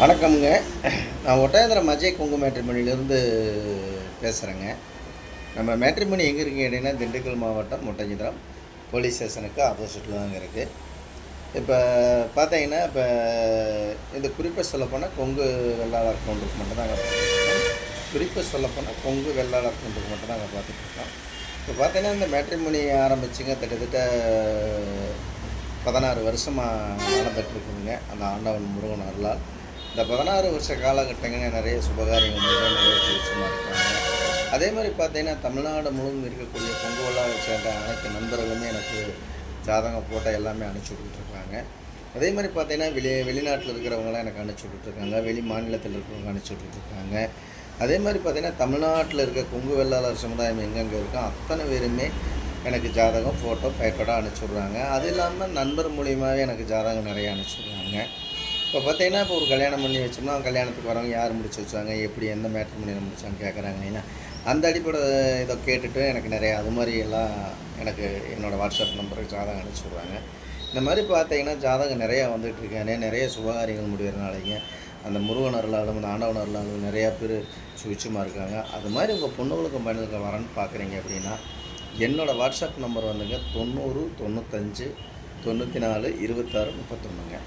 வணக்கம்ங்க. நான் ஒட்டயந்திரம் அஜய் கொங்கு மேட்ரிமோனியிலேருந்து பேசுகிறேங்க. நம்ம மேட்ரிமோனி எங்கே இருக்குங்க அப்படின்னா, திண்டுக்கல் மாவட்டம் ஒட்டஞ்சத்திரம் போலீஸ் ஸ்டேஷனுக்கு ஆப்போசிட்டில் தாங்க இருக்குது. இப்போ பார்த்தீங்கன்னா, இப்போ இந்த குறிப்பை சொல்லப்போனால் கொங்கு வெள்ளாளர் கவுண்டருக்கு மட்டும்தாங்க பார்த்துட்ருக்கோம். குறிப்பை சொல்லப்போனால் கொங்கு வெள்ளாளர் கவுண்டருக்கு மட்டும்தாங்க பார்த்துட்ருக்கோம். இப்போ பார்த்தீங்கன்னா, இந்த மேட்ரிமோனி ஆரம்பிச்சுங்க கிட்டத்தட்ட 16 வருஷமாக நடந்துகிட்ருக்குதுங்க. அந்த ஆண்டவன் முருகன் அருளால் இந்த 16 வருஷ காலகட்டங்கள் நிறைய சுபகாரியங்கள் நிறைய சுவிச்சமாக இருக்காங்க. அதே மாதிரி பார்த்தீங்கன்னா, தமிழ்நாடு முழுவதும் இருக்கக்கூடிய கொங்கு வெள்ளாளரை சேர்ந்த அனைத்து நண்பர்களுமே எனக்கு ஜாதகம் போட்ட எல்லாமே அனுப்பிச்சி விட்டுட்ருக்காங்க. அதே மாதிரி பார்த்தீங்கன்னா, வெளிநாட்டில் இருக்கிறவங்களாம் எனக்கு அனுப்பிச்சி விட்டுட்ருக்காங்க. வெளி மாநிலத்தில் இருக்கிறவங்க அனுப்பிச்சி விட்டுட்ருக்காங்க. அதே மாதிரி பார்த்தீங்கன்னா, தமிழ்நாட்டில் இருக்க கொங்கு வெள்ளாளர் சமுதாயம் எங்கெங்கே இருக்கோ அத்தனை பேருமே எனக்கு ஜாதகம் ஃபோட்டோ பேட்டோட அனுப்பிச்சி விட்றாங்க. அது இல்லாமல் நண்பர் மூலியமாகவே எனக்கு ஜாதகம் நிறைய அனுப்பிச்சி விட்றாங்க. இப்போ பார்த்தீங்கன்னா, இப்போ ஒரு கல்யாணம் பண்ணி வச்சோம்னா கல்யாணத்துக்கு வரவங்க யார் முடிச்சு வச்சாங்க, எப்படி எந்த மேட்ரிமோனியில் முடிச்சாங்க கேட்குறாங்க இல்லைன்னா, அந்த அடிப்படை இதை கேட்டுட்டு எனக்கு நிறையா அது மாதிரி எல்லாம் எனக்கு என்னோடய வாட்ஸ்அப் நம்பருக்கு ஜாதகம் அனுப்பிச்சி விட்றாங்க. இந்த மாதிரி பார்த்தீங்கன்னா ஜாதகம் நிறையா வந்துகிட்ருக்கானே, நிறைய சுபகாரியங்கள் முடிகிறனாலைங்க அந்த முருகன் அருளாலும் அந்த ஆண்டவன் அருளாலும் நிறையா பேர் சுவிச்சமாக இருக்காங்க. அது மாதிரி உங்கள் பொண்ணுகளுக்கும் பையனுக்கு வரேன்னு பார்க்குறீங்க அப்படின்னா, என்னோடய வாட்ஸ்அப் நம்பர் வந்துங்க 90 95 94 26 31ங்க.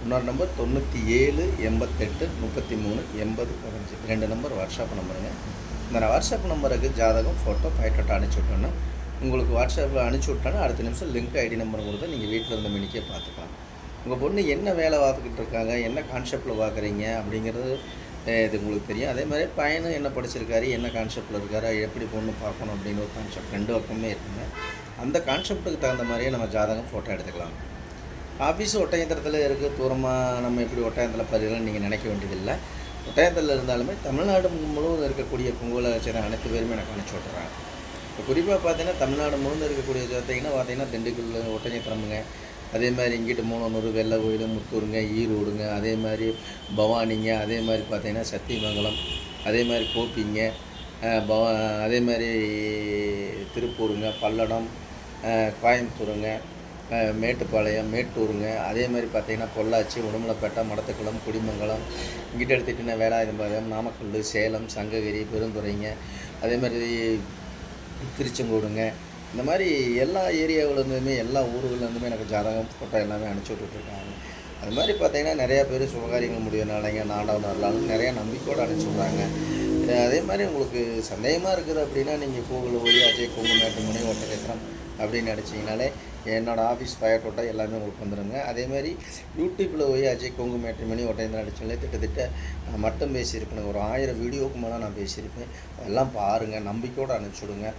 இன்னொரு நம்பர் 97 88 33 80 15. 2 number WhatsApp நம்பருங்க. இந்த வாட்ஸ்அப் நம்பருக்கு ஜாதகம் ஃபோட்டோ ஃபைட்டோட்டோ அனுப்பிச்சி விட்டோன்னா உங்களுக்கு வாட்ஸ்அப்பில் அனுப்பிச்சி விட்டோன்னா அடுத்த நிமிஷம் லிங்க் ஐடி நம்பர் கொடுத்து நீங்கள் வீட்டில் இருந்த மணிக்கே பார்த்துக்கலாம். உங்கள் பொண்ணு என்ன வேலை பார்த்துக்கிட்டு இருக்காங்க, என்ன கான்செப்டில் பார்க்குறீங்க அப்படிங்கிறது இது உங்களுக்கு தெரியும். அதே மாதிரி பையனும் என்ன படிச்சிருக்காரு, என்ன கான்செப்டில் இருக்காரு, எப்படி பொண்ணு பார்க்கணும் அப்படின்னு ஒரு கான்செப்ட் 2 பக்கமே இருக்குங்க. அந்த கான்செப்ட்டுக்கு தகுந்த மாதிரியே நம்ம ஜாதகம் ஃபோட்டோ எடுத்துக்கலாம். ஆஃபீஸ் ஒட்டயந்திரத்தில் இருக்குது, தூரமாக நம்ம எப்படி ஒட்டயந்திரத்தில் பதிவுன்னு நீங்கள் நினைக்க வேண்டியதில்லை. ஒட்டயந்திரத்தில் இருந்தாலுமே தமிழ்நாடு முழுவதும் இருக்கக்கூடிய கொங்கு வெள்ளாளர் சேர்ந்த அனைத்து பேருமே எனக்கு அனுப்பிச்சி விட்றாங்க. இப்போ குறிப்பாக பார்த்தீங்கன்னா, தமிழ்நாடு முழுவதும் இருக்கக்கூடிய பார்த்தீங்கன்னா திண்டுக்கல் ஒட்டஞ்சத்திரமுங்க, அதே மாதிரி இங்கிட்டு மூலனூர், வெள்ளை கோயில், முத்தூருங்க, ஈரோடுங்க, அதே மாதிரி பவானிங்க, அதே மாதிரி பார்த்தீங்கன்னா சத்தியமங்கலம், அதே மாதிரி கோப்பிங்க, அதே மாதிரி திருப்பூருங்க, பல்லடம், கோயம்புத்தூருங்க, மேட்டுப்பாளையம், மேட்டூருங்க, அதே மாதிரி பார்த்திங்கன்னா பொள்ளாச்சி, உடுமலைப்பேட்டை, மடத்துக்குளம், குடிமங்கலம், இங்கிட்ட எடுத்துக்கிட்டிங்கன்னா வேலாயுதம்பாளையம், நாமக்கல், சேலம், சங்ககிரி, பெருந்துறைங்க, அதே மாதிரி திருச்செங்கோடுங்க, இந்த மாதிரி எல்லா ஏரியாவிலேருந்துமே எல்லா ஊர்கள்லேருந்துமே எனக்கு ஜாதகம் ஃபோட்டோ எல்லாமே அனுப்பிச்சி விட்டுட்ருக்காங்க. அது மாதிரி பார்த்திங்கன்னா நிறையா பேர் சுபகாரியங்கள் முடியறனாலைங்க ஆண்டவன் அருளாலும் நிறையா நம்பிக்கையோடு அனுப்பிச்சி விட்றாங்க. அதே மாதிரி உங்களுக்கு சந்தேகமாக இருக்குது அப்படின்னா நீங்கள் கூகுளில் போய் அஜய் கொங்கு மேட்ரிமோனி ஒட்டஞ்சத்திரம் அப்படின்னு அடிச்சிங்கனாலே என்னோடய ஆஃபீஸ் பயோட்டோட்டா எல்லாமே உங்களுக்கு வந்துடுங்க. அதேமாதிரி யூடியூப்பில் போய் அஜய் கொங்கு மேட்ரிமோனி ஒட்டஞ்சத்திரம் அடிச்சாலே திட்டத்தட்ட நான் மட்டும் பேசியிருப்பேன். ஒரு 1000 வீடியோவுக்கு மேலே நான் பேசியிருப்பேன். அதெல்லாம் பாருங்கள், நம்பிக்கையோடு அனுப்பிச்சி விடுங்க.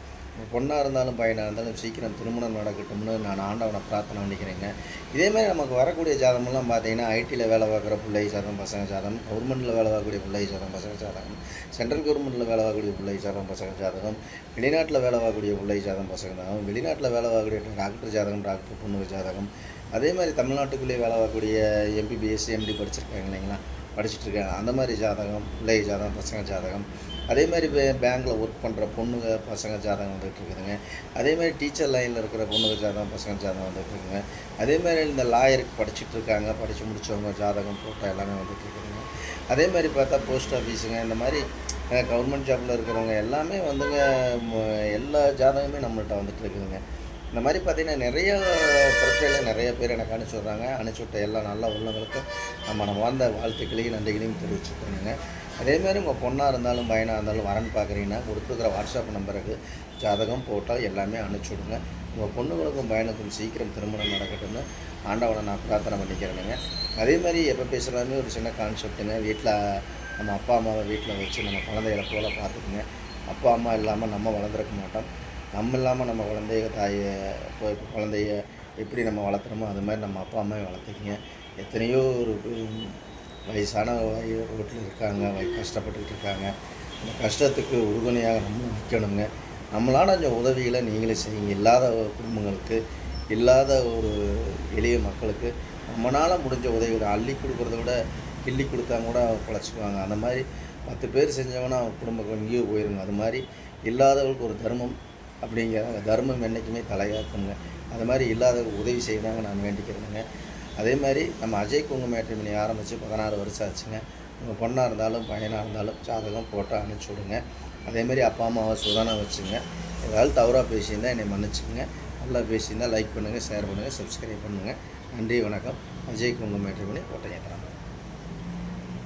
பொண்ணாக இருந்தாலும் பையனாக இருந்தாலும் சீக்கிரம் திருமணம் நடக்கட்டும்னு நான் ஆண்டவனை பிரார்த்தனை பண்ணிக்கிறேங்க. இதேமாதிரி நமக்கு வரக்கூடிய ஜாதகமெல்லாம் பார்த்தீங்கன்னா, ஐடியில் வேலை பார்க்குற பிள்ளை ஜாதகம் பசங்க ஜாதகம், கவர்மெண்ட்டில் வேலை பார்க்கக்கூடிய பிள்ளை ஜாதகம் பசங்க ஜாதகம், சென்ட்ரல் கவர்மெண்ட்டில் வேலை பார்க்கக்கூடிய பிள்ளை ஜாதகம் பசங்க ஜாதகம், வெளிநாட்டில் வேலை பார்க்கக்கூடிய பிள்ளை ஜாதகம் பசங்க ஜாதகம், வெளிநாட்டில் வேலை பார்க்கக்கூடிய டாக்டர் ஜாதகம், டாக்டர் பொண்ணு ஜாதகம், அதே மாதிரி தமிழ்நாட்டுக்குள்ளேயே வேலை பார்க்கக்கூடிய எம்பிபிஎஸ் எம்டி படிச்சிருக்காங்க இல்லைங்களா, படிச்சுட்ருக்காங்க, அந்த மாதிரி ஜாதகம், பிள்ளை ஜாதகம் பசங்க ஜாதகம், அதே மாதிரி பேங்க்கில் ஒர்க் பண்ணுற பொண்ணுங்க பசங்க ஜாதகம் வந்துகிட்ருக்குதுங்க, அதேமாதிரி டீச்சர் லைனில் இருக்கிற பொண்ணுங்க ஜாதகம் பசங்க ஜாதகம் வந்துகிட்ருக்குங்க, அதேமாதிரி இந்த லாயருக்கு படிச்சுட்ருக்காங்க, படித்து முடித்தவங்க ஜாதகம் ஃபோட்டோ எல்லாமே வந்துகிட்ருக்குதுங்க. அதே மாதிரி பார்த்தா போஸ்ட் ஆஃபீஸுங்க, இந்த மாதிரி கவர்மெண்ட் ஜாபில் இருக்கிறவங்க எல்லாமே வந்துங்க எல்லா ஜாதகமே நம்மள்கிட்ட வந்துட்டு இருக்குதுங்க. இந்த மாதிரி பார்த்திங்கன்னா நிறைய ப்ரொஃபைலில் நிறைய பேர் எனக்கு அனுப்பிச்சி விட்றாங்க. அனுப்பிச்சி விட்ட எல்லா நல்ல உள்ளவங்களுக்கும் நம்ம வாழ்ந்த வாழ்த்துக்களையும் நன்றிகளையும் தெரிவிச்சுக்கணுங்க. அதேமாதிரி உங்கள் பொண்ணாக இருந்தாலும் பையனாக இருந்தாலும் வரன்னு பார்க்குறீங்கன்னா கொடுத்துருக்குற வாட்ஸ்அப் நம்பருக்கு ஜாதகம் போட்டால் எல்லாமே அனுப்பிச்சி விடுங்க. உங்கள் பொண்ணுங்களுக்கும் பையனுக்கும் சீக்கிரம் திருமணம் நடக்கட்டும்னு ஆண்டவனை நான் பிரார்த்தனை பண்ணிக்கிறேனுங்க. அதே மாதிரி எப்போ பேசுகிறாலுமே ஒரு சின்ன கான்செப்ட்டுங்க, வீட்டில் நம்ம அப்பா அம்மாவை வீட்டில் வச்சு நம்ம குழந்தைகளை போல் பார்த்துக்குங்க. அப்பா அம்மா இல்லாமல் நம்ம வளர்ந்துருக்க மாட்டோம். நம்ம இல்லாமல் நம்ம குழந்தைய எப்படி நம்ம வளர்த்துறோமோ அது மாதிரி நம்ம அப்பா அம்மாவை வளர்த்துக்கிங்க. எத்தனையோ ஒரு வயசான ரோட்டில் இருக்காங்க, கஷ்டப்பட்டுக்கிட்டு இருக்காங்க. அந்த கஷ்டத்துக்கு உறுதுணையாக நம்ம நிற்கணுங்க. நம்மளால் கொஞ்சம் உதவிகளை நீங்களே செய்யுங்க. இல்லாத குடும்பங்களுக்கு, இல்லாத ஒரு எளிய மக்களுக்கு நம்மளால் முடிஞ்ச உதவிகளை அள்ளி கொடுக்குறத விட கிள்ளி கொடுத்தா கூட பொழைச்சிக்குவாங்க. அந்த மாதிரி 10 பேர் செஞ்சவங்கன்னா அவங்க குடும்பம் எங்கேயோ போயிருங்க. அது மாதிரி இல்லாதவங்களுக்கு ஒரு தர்மம் அப்படிங்கிறாங்க. தர்மம் என்றைக்குமே தலையாக்குங்க. அது மாதிரி இல்லாதவங்களுக்கு உதவி செய்யணுங்க நான் வேண்டிக்கிறேனுங்க. அதே மாதிரி நம்ம அஜய் குங்கு மேட்ரிமோனி ஆரம்பித்து 16 வருஷம் ஆச்சுங்க. உங்கள் பொண்ணாக இருந்தாலும் பையனாக இருந்தாலும் ஜாதகம் போட்டு அனுப்பிச்சி விடுங்க. அதேமாதிரி அப்பா அம்மாவை சுதானா வச்சுங்க. ஏதாவது தவறாக பேசியிருந்தால் என்னை மன்னிச்சுங்க. நல்லா பேசியிருந்தால் லைக் பண்ணுங்கள், ஷேர் பண்ணுங்கள், சப்ஸ்கிரைப் பண்ணுங்கள். நன்றி, வணக்கம். அஜய் குங்கு மேட்ரிமோனி ஒட்டஞ்சத்திரம்.